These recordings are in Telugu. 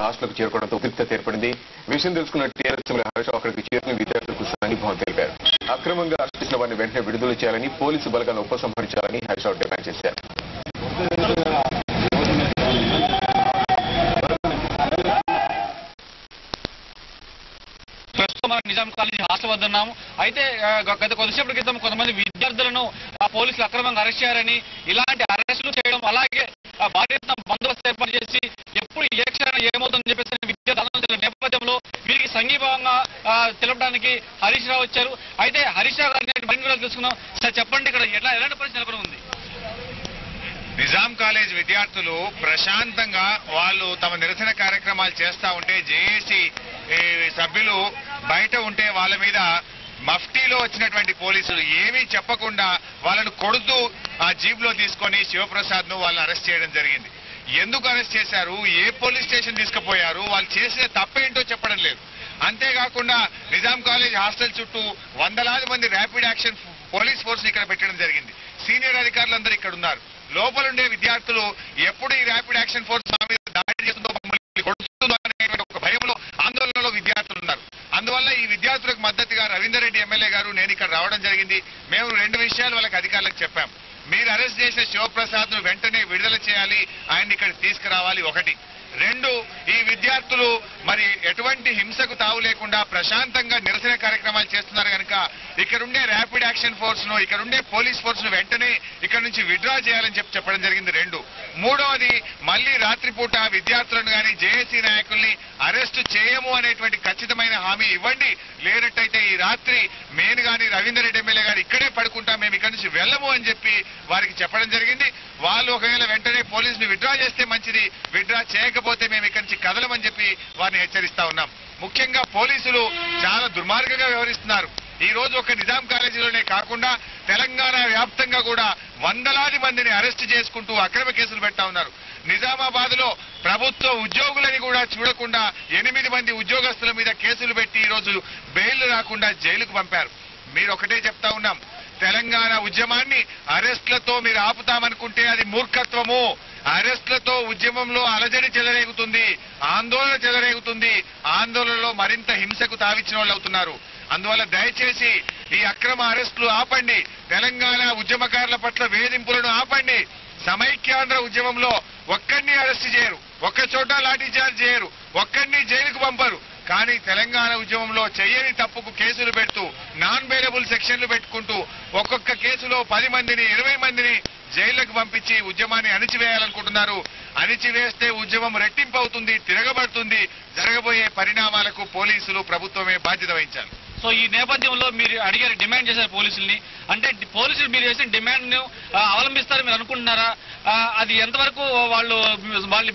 హాస్టల్కు చేరుకోవడంతో ఉద్రిక్తత ఏర్పడింది. విషయం తెలుసుకున్న టీఆర్ఎస్ ఎమ్మెల్యే హరీష్ రావు అక్కడికి చేరిన విద్యార్థులకు సంఘీభావం తెలిపారు. అక్రమంగా అరెస్ట్ చేసిన వారిని వెంటనే విడుదల చేయాలని, పోలీసు బలగాలను ఉపసంహరించాలని హరీష్ రావు డిమాండ్ చేశారు. నిజాం కాలేజీ హాస్టల్ వద్ద ఉన్నాము. అయితే గత కొద్దిసేపటి క్రితం కొంతమంది విద్యార్థులను పోలీసులు అక్రమంగా అరెస్ట్ చేయారని, ఇలాంటి అరెస్టులు చేయడం, అలాగే భారీ బందోబస్తు ఏర్పాటు చేసి ఎప్పుడు ఏ క్షణం ఏమవుతుందని చెప్పేసి విద్యార్థుల నేపథ్యంలో వీరికి సంఘీభావంగా తెలపడానికి హరీష్ రావు వచ్చారు. అయితే హరీష్ రావు గారిని మరిన్ని వివరాలు తెలుసుకున్నాం. సార్ చెప్పండి, ఇక్కడ ఎలాంటి పరిస్థితి నెలకొని ఉంది? నిజాం కాలేజ్ విద్యార్థులు ప్రశాంతంగా వాళ్ళు తమ నిరసన కార్యక్రమాలు చేస్తా ఉంటే జేఏసీ సభ్యులు బయట ఉంటే వాళ్ళ మీద మఫ్టీలో వచ్చినటువంటి పోలీసులు ఏమీ చెప్పకుండా వాళ్ళను కొడుతూ ఆ జీప్ లో తీసుకొని శివప్రసాద్ ను వాళ్ళని అరెస్ట్ చేయడం జరిగింది. ఎందుకు అరెస్ట్ చేశారు, ఏ పోలీస్ స్టేషన్ తీసుకుపోయారు, వాళ్ళు చేసిన తప్పేంటో చెప్పడం లేదు. అంతేకాకుండా నిజాం కాలేజ్ హాస్టల్ చుట్టూ వందలాది మంది ర్యాపిడ్ యాక్షన్ పోలీస్ ఫోర్స్ ఇక్కడ పెట్టడం జరిగింది. సీనియర్ అధికారులందరూ ఇక్కడ ఉన్నారు. లోపలుండే విద్యార్థులు ఎప్పుడు ఈ ర్యాపిడ్ యాక్షన్ ఫోర్స్ మా మీద దాడి చేస్తుందో, మమ్మల్ని కొడుతుందో అనేటువంటి ఒక భయంలో, ఆందోళనలో విద్యార్థులు ఉన్నారు. అందువల్ల ఈ విద్యార్థులకు మద్దతుగా రవీందర్ రెడ్డి ఎమ్మెల్యే గారు నేను ఇక్కడ రావడం జరిగింది. మేము 2 విషయాలు వాళ్ళకి అధికారులకు చెప్పాం. మీరు అరెస్ట్ చేసిన శివప్రసాద్ ను వెంటనే విడుదల చేయాలి, ఆయన్ని ఇక్కడ తీసుకురావాలి. 1. 2, ఈ విద్యార్థులు మరి ఎటువంటి హింసకు తావు లేకుండా ప్రశాంతంగా నిరసన కార్యక్రమాలు చేస్తున్నారు కనుక ఇక్కడుండే ర్యాపిడ్ యాక్షన్ ఫోర్స్ ను, ఇక్కడుండే పోలీస్ ఫోర్స్ ను వెంటనే ఇక్కడ నుంచి విత్డ్రా చేయాలని చెప్పడం జరిగింది. 2. 3వది, మళ్లీ రాత్రిపూట విద్యార్థులను గాని జేఏసీ నాయకుల్ని అరెస్టు చేయము అనేటువంటి ఖచ్చితమైన హామీ ఇవ్వండి. లేనట్టయితే ఈ రాత్రి నేను గాని రవీందర్ రెడ్డి ఎమ్మెల్యే గారు ఇక్కడే పడుకుంటాం, మేము ఇక్కడి నుంచి వెళ్ళము అని చెప్పి వారికి చెప్పడం జరిగింది. వాళ్ళు ఒకవేళ వెంటనే పోలీసుని విత్డ్రా చేస్తే మంచిది, విత్డ్రా చేయకపోతే మేము ఇక్కడి నుంచి కదలమని చెప్పి వారిని హెచ్చరిస్తా ఉన్నాం. ముఖ్యంగా పోలీసులు చాలా దుర్మార్గంగా వ్యవహరిస్తున్నారు. ఈ రోజు ఒక నిజాం కాలేజీలోనే కాకుండా తెలంగాణ వ్యాప్తంగా కూడా వందలాది మందిని అరెస్ట్ చేసుకుంటూ అక్రమ కేసులు పెడతా ఉన్నారు. నిజామాబాద్ లో ప్రభుత్వ ఉద్యోగులని కూడా చూడకుండా 8 మంది ఉద్యోగస్తుల మీద కేసులు పెట్టి ఈ రోజు బెయిల్ రాకుండా జైలుకు పంపారు. మీరు ఒకటే చెప్తా ఉన్నాం, తెలంగాణ ఉద్యమాన్ని అరెస్టులతో మీరు ఆపుతామనుకుంటే అది మూర్ఖత్వము. అరెస్టులతో ఉద్యమంలో అలజడి చెలరేగుతుంది, ఆందోళన చెలరేగుతుంది. ఆందోళనలో మరింత హింసకు తావిచ్చిన వాళ్ళు అవుతున్నారు. అందువల్ల దయచేసి ఈ అక్రమ అరెస్టులు ఆపండి. తెలంగాణ ఉద్యమకారుల పట్ల వేధింపులను ఆపండి. సమైక్యాంధ్ర ఉద్యమంలో ఒక్కడిని అరెస్ట్ చేయరు, ఒక్క చోట లాఠీ చార్జ్ చేయరు, ఒక్కడిని జైలుకు పంపరు. కానీ తెలంగాణ ఉద్యమంలో చెయ్యని తప్పుకు కేసులు పెడుతూ నాన్ బెయిలబుల్ సెక్షన్లు పెట్టుకుంటూ ఒక్కొక్క కేసులో 10 మందిని 20 మందిని జైళ్లకు పంపించి ఉద్యమాన్ని అణిచివేయాలనుకుంటున్నారు. అణిచివేస్తే ఉద్యమం రెట్టింపు అవుతుంది, తిరగబడుతుంది. జరగబోయే పరిణామాలకు పోలీసులు, ప్రభుత్వమే బాధ్యత వహించాలి. సో ఈ నేపథ్యంలో మీరు అడిగారు, డిమాండ్ చేశారు పోలీసుల్ని. అంటే పోలీసులు మీరు చేసిన డిమాండ్ ను అవలంబిస్తారని మీరు అనుకుంటున్నారా? అది ఎంతవరకు వాళ్ళు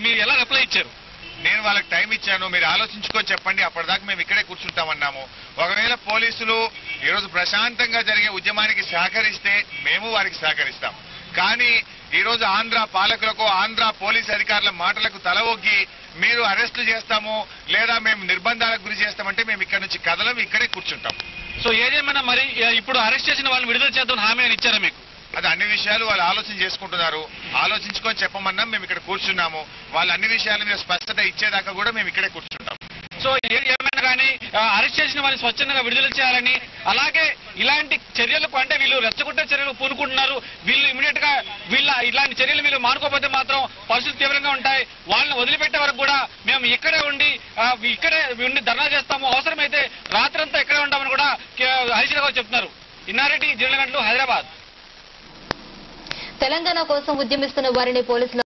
మీరు ఎలా రిప్లై ఇచ్చారు? నేను వాళ్ళకి టైం ఇచ్చాను, మీరు ఆలోచించుకొని చెప్పండి, అప్పటిదాకా మేము ఇక్కడే కూర్చుంటామన్నాము. ఒకవేళ పోలీసులు ఈరోజు ప్రశాంతంగా జరిగే ఉద్యమానికి సహకరిస్తే మేము వారికి సహకరిస్తాం. కానీ ఈరోజు ఆంధ్ర పాలకులకు, ఆంధ్ర పోలీస్ అధికారుల మాటలకు తల ఒగ్గి మీరు అరెస్టు చేస్తాము లేదా మేము నిర్బంధాలకు గురి చేస్తామంటే మేము ఇక్కడ నుంచి కదలం, ఇక్కడే కూర్చుంటాం. సో ఏదేమైనా మరి ఇప్పుడు అరెస్ట్ చేసిన వాళ్ళని విడుదల చేద్దాం హామీ అని ఇచ్చారా మీకు? అది అన్ని విషయాలు వాళ్ళు ఆలోచన చేసుకుంటున్నారు. ఆలోచించుకొని చెప్పమన్నాం, మేము ఇక్కడ కూర్చున్నాము. వాళ్ళు అన్ని విషయాల మీద స్పష్టత ఇచ్చేదాకా కూడా మేము ఇక్కడే కూర్చుంటాం. సో ఏమైనా కానీ అరెస్ట్ చేసిన వాళ్ళని స్వచ్ఛందంగా విడుదల చేయాలని, అలాగే ఇలాంటి చర్యలకు అంటే వీళ్ళు రెచ్చగొట్టే చర్యలు పూనుకుంటున్నారు. వీళ్ళు ఇమీడియట్ గా ఇలాంటి చర్యలు వీళ్ళు మానుకోకపోతే మాత్రం పరిస్థితులు తీవ్రంగా ఉంటాయి. వాళ్ళని వదిలిపెట్టే వరకు కూడా మేము ఇక్కడే ఉండి ధర్నా చేస్తాము, అవసరమైతే రాత్రంతా ఇక్కడే ఉంటామని కూడా హరీష్ రావు చెప్తున్నారు. ఇన్నారెడ్డి, జిల్లా గంటలు, హైదరాబాద్. తెలంగాణ కోసం ఉద్యమిస్తున్న వారిని పోలీసులు